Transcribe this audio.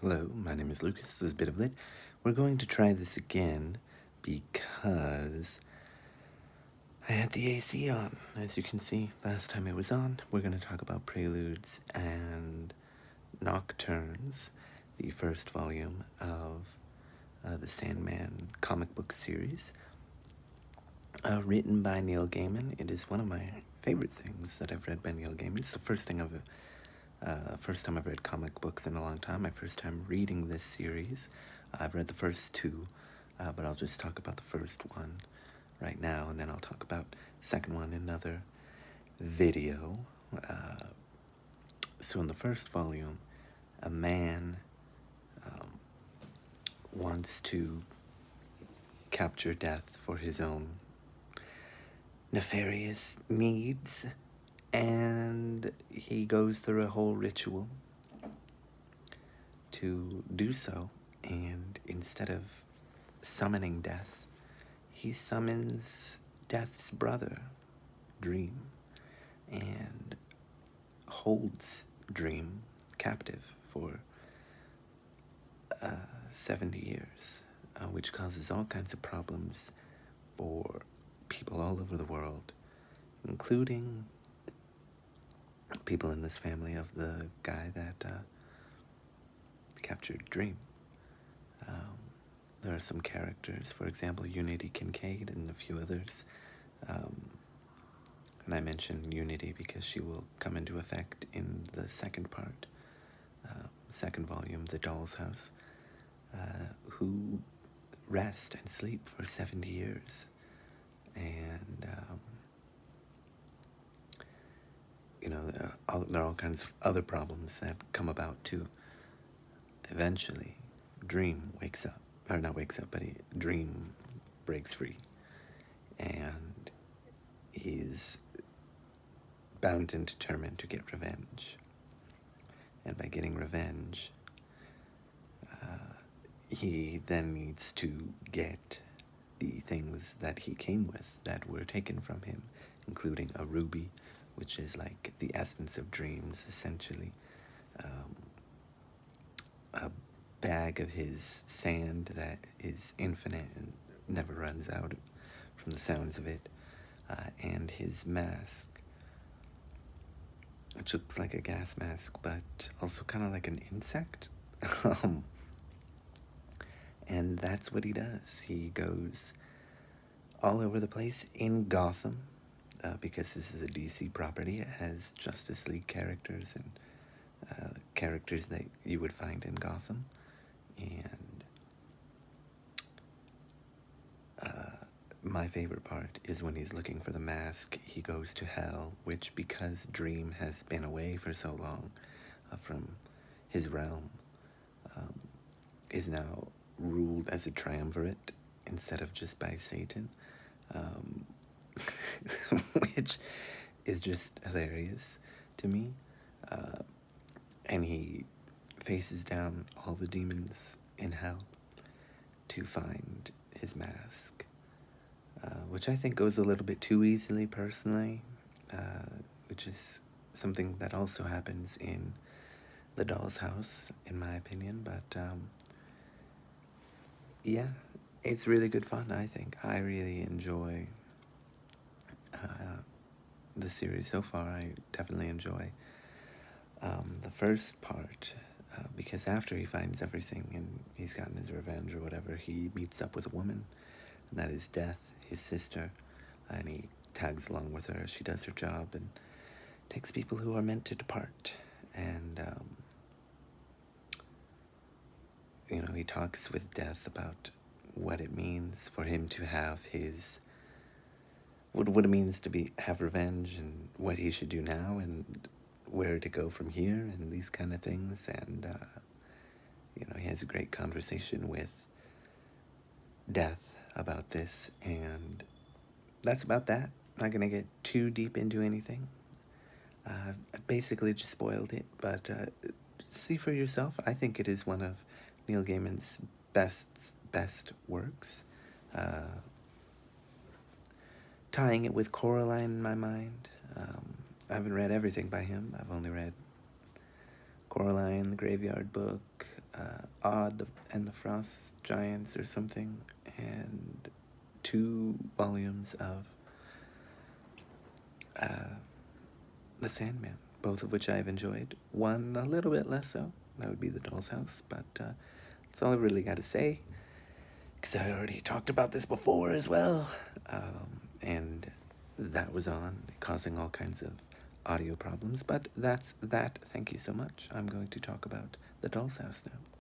Hello, my name is Lucas. This is a bit of lit. We're going to try this again because I had the AC on. As you can see, last time it was on. We're going to talk about Preludes and Nocturnes, the first volume of the Sandman comic book series, written by Neil Gaiman. It is one of my favorite things that I've read by Neil Gaiman. It's the first time I've read comic books in a long time. My first time reading this series. I've read the first two, but I'll just talk about the first one right now, and then I'll talk about the second one in another video. So in the first volume, a man wants to capture death for his own nefarious needs, and he goes through a whole ritual to do so, and instead of summoning death, he summons death's brother, Dream, and holds Dream captive for 70 years, which causes all kinds of problems for people all over the world, including people in this family of the guy that captured Dream. There are some characters, for example, Unity Kincaid and a few others. And I mention Unity because she will come into effect in the second part, second volume, The Doll's House, who rest and sleep for 70 years. And, there are all kinds of other problems that come about too. Eventually, Dream wakes up. Or not wakes up, but Dream breaks free. And he's bound and determined to get revenge. And by getting revenge, he then needs to get the things that he came with that were taken from him, including a ruby, which is like the essence of dreams, essentially. A bag of his sand that is infinite and never runs out from the sounds of it, and his mask, which looks like a gas mask, but also kind of like an insect. And that's what he does. He goes all over the place in Gotham, because this is a DC property. It has Justice League characters and characters that you would find in Gotham. And my favorite part is when he's looking for the mask, he goes to hell, which, because Dream has been away for so long from his realm, is now ruled as a triumvirate instead of just by Satan, which is just hilarious to me. And he faces down all the demons in hell to find his mask, which I think goes a little bit too easily, personally, which is something that also happens in The Doll's House, in my opinion. But yeah, it's really good fun, I think. I really enjoy the series so far. I definitely enjoy the first part, because after he finds everything and he's gotten his revenge or whatever, he meets up with a woman, and that is Death, his sister, and he tags along with her as she does her job and takes people who are meant to depart. And he talks with Death about what it means for him to have his, what it means to have revenge, and what he should do now, and where to go from here, and these kind of things. And he has a great conversation with Death about this, and that's about that. I'm not gonna get too deep into anything. I basically just spoiled it, but see for yourself. I think it is one of Neil Gaiman's best works. Tying it with Coraline in my mind. I haven't read everything by him. I've only read Coraline, The Graveyard Book, Odd and the Frost Giants or something, and 2 volumes of The Sandman, both of which I've enjoyed. One a little bit less so. That would be The Doll's House, but that's all I really got to say, because I already talked about this before as well. And that was on, causing all kinds of audio problems, but that's that. Thank you so much. I'm going to talk about The Doll's House now.